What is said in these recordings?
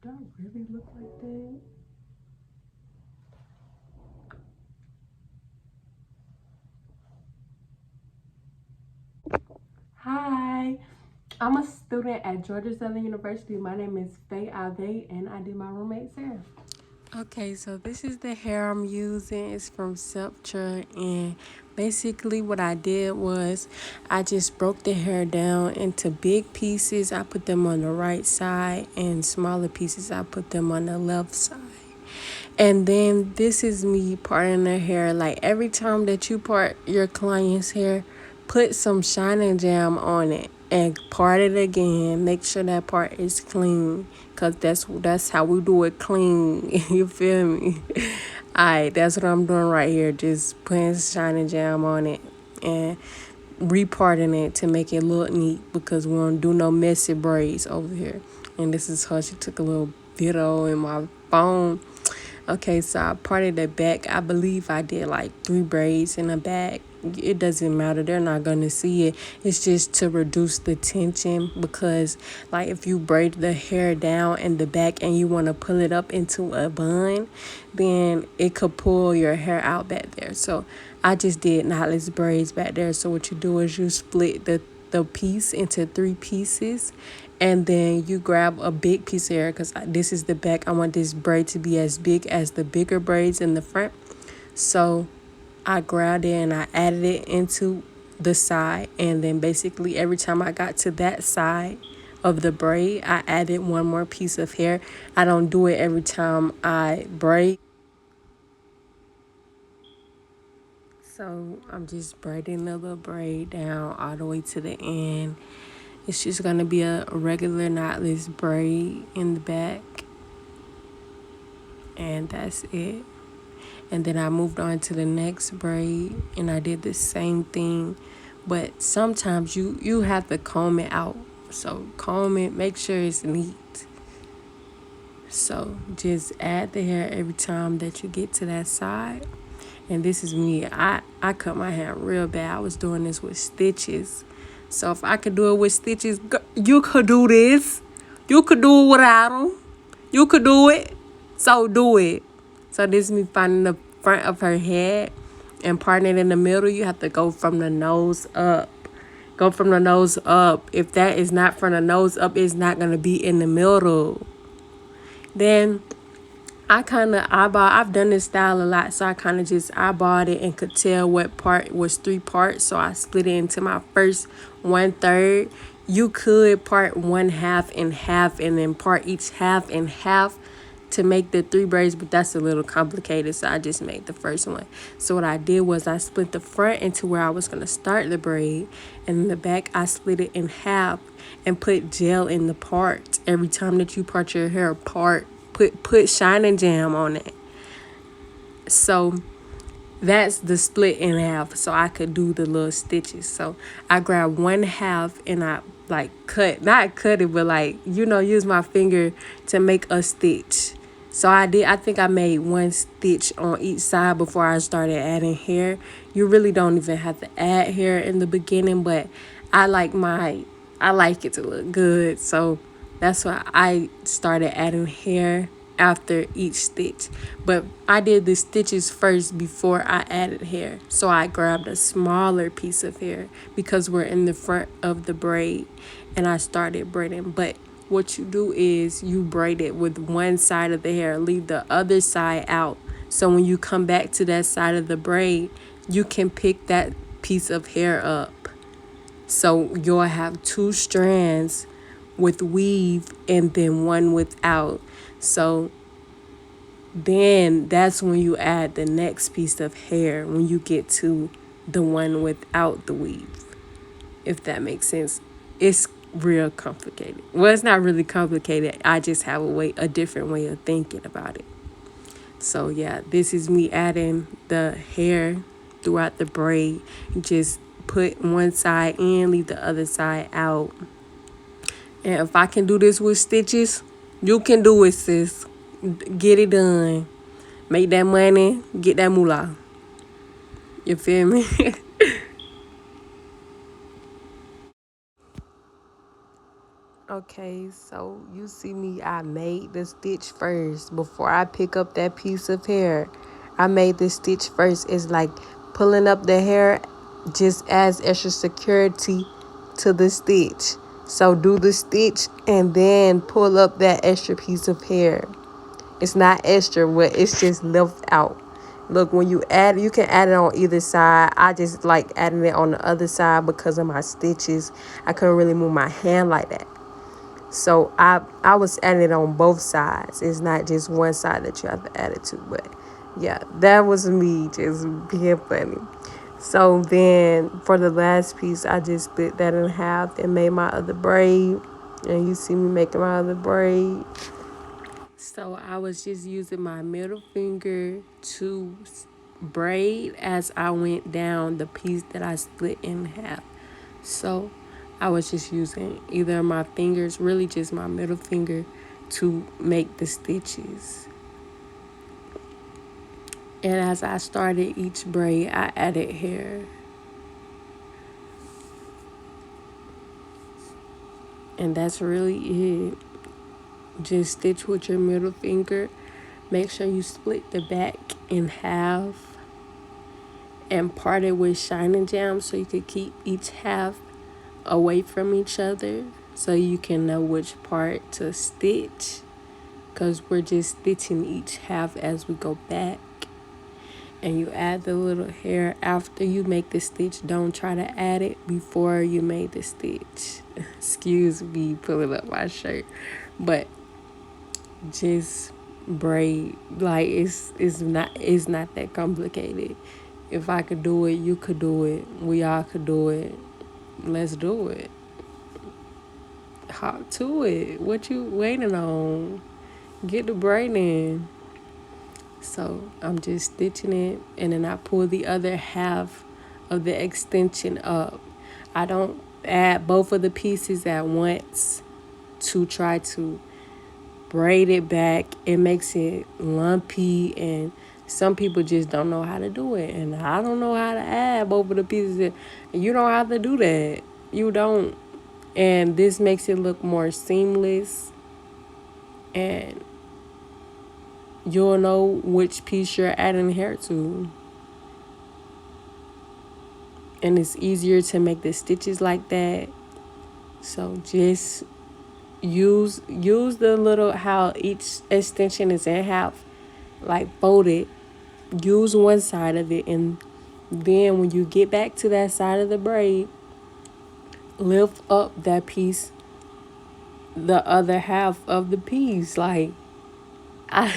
Do I really look like that? Hi, I'm a student at Georgia Southern University. My name is Faye Ave, and I did my roommate's hair. Okay, so this is the hair I'm using. It's from Sculpture, and basically what I did was I just broke the hair down into big pieces. I put them on the right side, and smaller pieces I put them on the left side. And then this is me parting their hair. Like every time that you part your client's hair, put some shining jam on it and part it again. Make sure that part is clean, cause that's how we do it clean. You feel me? Alright, that's what I'm doing right here. Just putting shining jam on it and reparting it to make it look neat, because we don't do no messy braids over here. And this is how she took a little video in my phone. Okay, so I parted the back. I believe I did like 3 braids in the back. It doesn't matter. They're not going to see it. It's just to reduce the tension, because like if you braid the hair down in the back and you want to pull it up into a bun, then it could pull your hair out back there. So I just did knotless braids back there. So what you do is you split the piece into 3 pieces, and then you grab a big piece of hair, because this is the back. I want this braid to be as big as the bigger braids in the front. So I grabbed it and I added it into the side, and then basically every time I got to that side of the braid, I added one more piece of hair. I don't do it every time I braid. So I'm just braiding the little braid down all the way to the end. It's just going to be a regular knotless braid in the back. And that's it. And then I moved on to the next braid, and I did the same thing. But sometimes you have to comb it out. So comb it, make sure it's neat. So just add the hair every time that you get to that side. And this is me. I cut my hair real bad. I was doing this with stitches. So if I could do it with stitches, you could do this. You could do it without them. You could do it. So do it. So this is me finding the front of her head and parting it in the middle. You have to go from the nose up. Go from the nose up. If that is not from the nose up, it's not going to be in the middle. Then I kind of I've done this style a lot, so I kind of just eyeballed it and could tell what part was 3 parts. So I split it into my first 1/3. You could part 1/2 in half and then part each half in half to make the 3 braids, but that's a little complicated, so I just made the first one. So what I did was I split the front into where I was going to start the braid, and in the back I split it in half and put gel in the part. Every time that you part your hair apart, put shining jam on it. So that's the split in half, so I could do the little stitches. So I grabbed 1/2 and I like not cut it, but like, use my finger to make a stitch. So I think I made 1 stitch on each side before I started adding hair. You really don't even have to add hair in the beginning, but I like it to look good. So that's why I started adding hair after each stitch. But I did the stitches first before I added hair. So I grabbed a smaller piece of hair because we're in the front of the braid, and I started braiding. But what you do is you braid it with one side of the hair, leave the other side out. So when you come back to that side of the braid, you can pick that piece of hair up. So you'll have 2 strands with weave and then 1 without. So then that's when you add the next piece of hair, when you get to the one without the weave, if that makes sense. It's real complicated. Well, it's not really complicated. I just have a different way of thinking about it. So yeah, this is me adding the hair throughout the braid. Just put one side in, leave the other side out. And if I can do this with stitches, you can do it, sis. Get it done. Make that money. Get that moolah. You feel me? Okay, so you see me, I made the stitch first before I pick up that piece of hair. I made the stitch first. It's like pulling up the hair just adds extra security to the stitch. So do the stitch and then pull up that extra piece of hair. It's not extra, but it's just left out. Look, when you add, you can add it on either side. I just like adding it on the other side because of my stitches. I couldn't really move my hand like that. So I was adding it on both sides. It's not just one side that you have to add it to. But yeah, that was me just being funny. So then for the last piece, I just split that in half and made my other braid. And you see me making my other braid. So I was just using my middle finger to braid as I went down the piece that I split in half. So I was just using either my fingers, really just my middle finger, to make the stitches. And as I started each braid, I added hair. And that's really it. Just stitch with your middle finger. Make sure you split the back in half and part it with shining jam so you could keep each half away from each other so you can know which part to stitch, because we're just stitching each half as we go back. And you add the little hair after you make the stitch. Don't try to add it before you made the stitch. Excuse me pulling up my shirt, but just braid. Like it's not that complicated. If I could do it, you could do it. We all could do it. Let's do it. Hop to it. What you waiting on? Get the braiding. So I'm just stitching it, and then I pull the other half of the extension up. I don't add both of the pieces at once to try to braid it back. It makes it lumpy, and some people just don't know how to do it. And I don't know how to add both of the pieces. You don't have to do that. You don't. And this makes it look more seamless, and you'll know which piece you're adding hair to. And it's easier to make the stitches like that. So just use the little, how each extension is in half, like fold it. Use one side of it, and then when you get back to that side of the braid, lift up that piece, the other half of the piece. Like I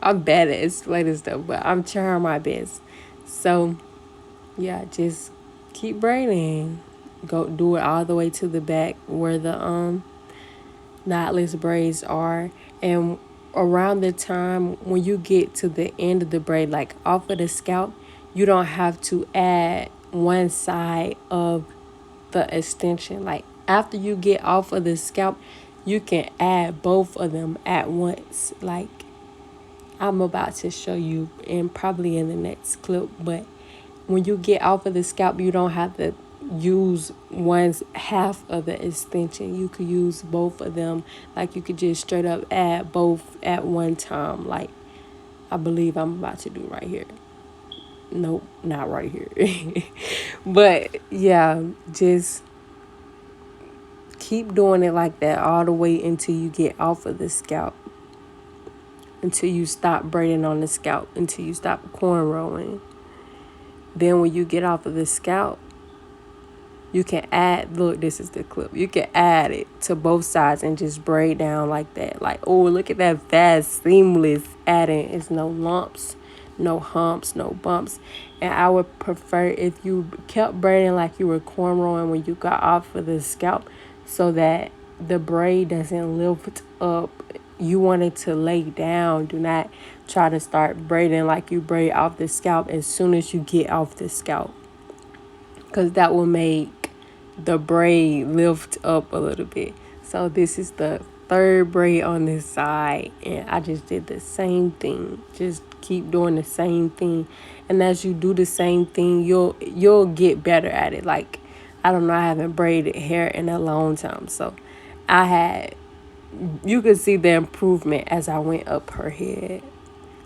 I'm bad at explaining stuff, but I'm trying my best. So yeah, just keep braiding. Go do it all the way to the back where the knotless braids are. And around the time when you get to the end of the braid, like off of the scalp, you don't have to add one side of the extension. Like after you get off of the scalp, you can add both of them at once. Like I'm about to show you, and probably in the next clip. But when you get off of the scalp, you don't have to use one's half of the extension. You could use both of them. Like you could just straight up add both at one time, like I believe I'm about to do right here. Nope, not right here. But yeah, just keep doing it like that all the way until you get off of the scalp, until you stop braiding on the scalp, until you stop cornrowing. Then when you get off of the scalp, you can add, look, this is the clip. You can add it to both sides and just braid down like that. Like, oh, look at that fast, seamless adding. It's no lumps, no humps, no bumps. And I would prefer if you kept braiding like you were cornrowing when you got off of the scalp, so that the braid doesn't lift up. You want it to lay down. Do not try to start braiding like you braid off the scalp as soon as you get off the scalp, because that will make the braid lift up a little bit. So this is the third braid on this side, and I just did the same thing. Just keep doing the same thing, and as you do the same thing, you'll get better at it. Like I don't know, I haven't braided hair in a long time, so I had, you could see the improvement as I went up her head.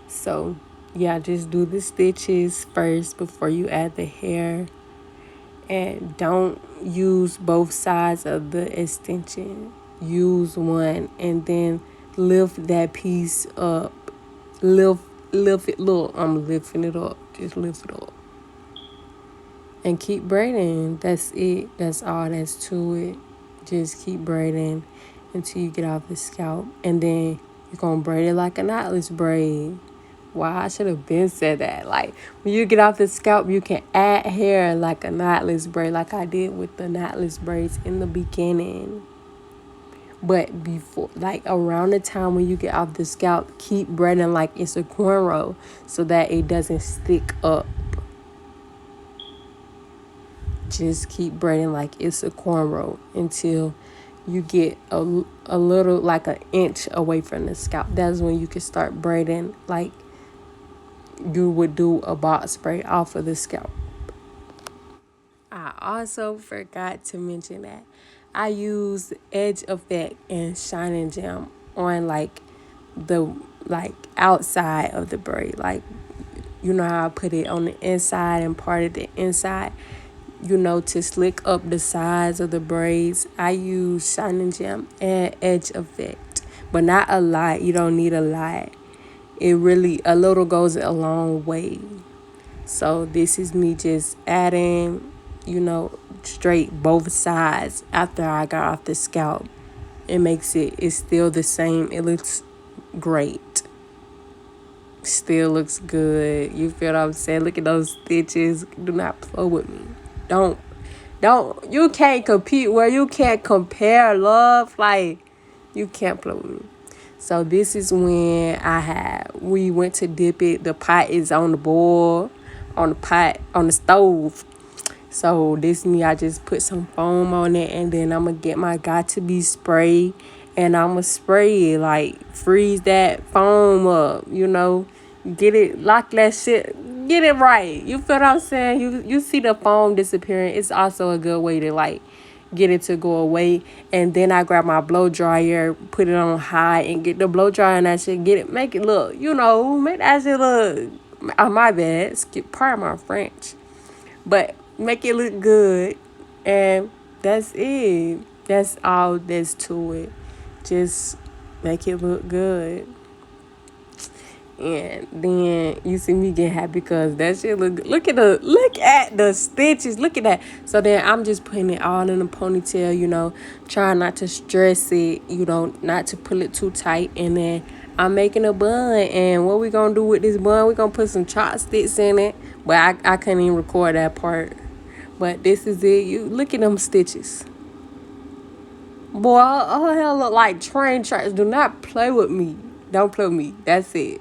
So yeah, just do the stitches first before you add the hair. And don't use both sides of the extension. Use one and then lift that piece up. Lift lift it. Look, I'm lifting it up. Just lift it up. And keep braiding. That's it. That's all that's to it. Just keep braiding until you get off the scalp. And then you're gonna braid it like a knotless braid. Wow, I should have been said that. Like when you get off the scalp, you can add hair like a knotless braid, like I did with the knotless braids in the beginning. But before, like around the time when you get off the scalp, keep braiding like it's a cornrow so that it doesn't stick up. Just keep braiding like it's a cornrow until you get a little, like an inch away from the scalp. That's when you can start braiding like you would do a box braid off of the scalp. I also forgot to mention that I use edge effect and shining gem on like the outside of the braid. Like you know how I put it on the inside and part of the inside. To slick up the sides of the braids, I use shining gem and edge effect, but not a lot. You don't need a lot. It really, a little goes a long way. So this is me just adding, straight both sides after I got off the scalp. It makes it's still the same. It looks great. Still looks good. You feel what I'm saying? Look at those stitches. Do not play with me. Don't, you can't compete where you can't compare, love. Like, you can't play with me. So this is when we went to dip it. The pot is on the boil, on the stove. So this me, I just put some foam on it, and then I'm gonna get my got2b spray, and I'm gonna spray it, like freeze that foam up, get it, lock that shit, get it right. You feel what I'm saying? You see the foam disappearing. It's also a good way to like get it to go away. And then I grab my blow dryer, put it on high, and get the blow dryer and that shit. Make it look, make that shit look. Oh, my bad. Skip part of my French, but make it look good. And that's it. That's all there's to it. Just make it look good. And then you see me get happy because that shit look at the stitches. Look at that. So then I'm just putting it all in a ponytail, trying not to stress it, not to pull it too tight. And then I'm making a bun. And what we gonna do with this bun? We gonna put some chopsticks in it. But I couldn't even record that part. But this is it. You look at them stitches. Boy, all hell look like train tracks. Do not play with me. Don't play with me. That's it.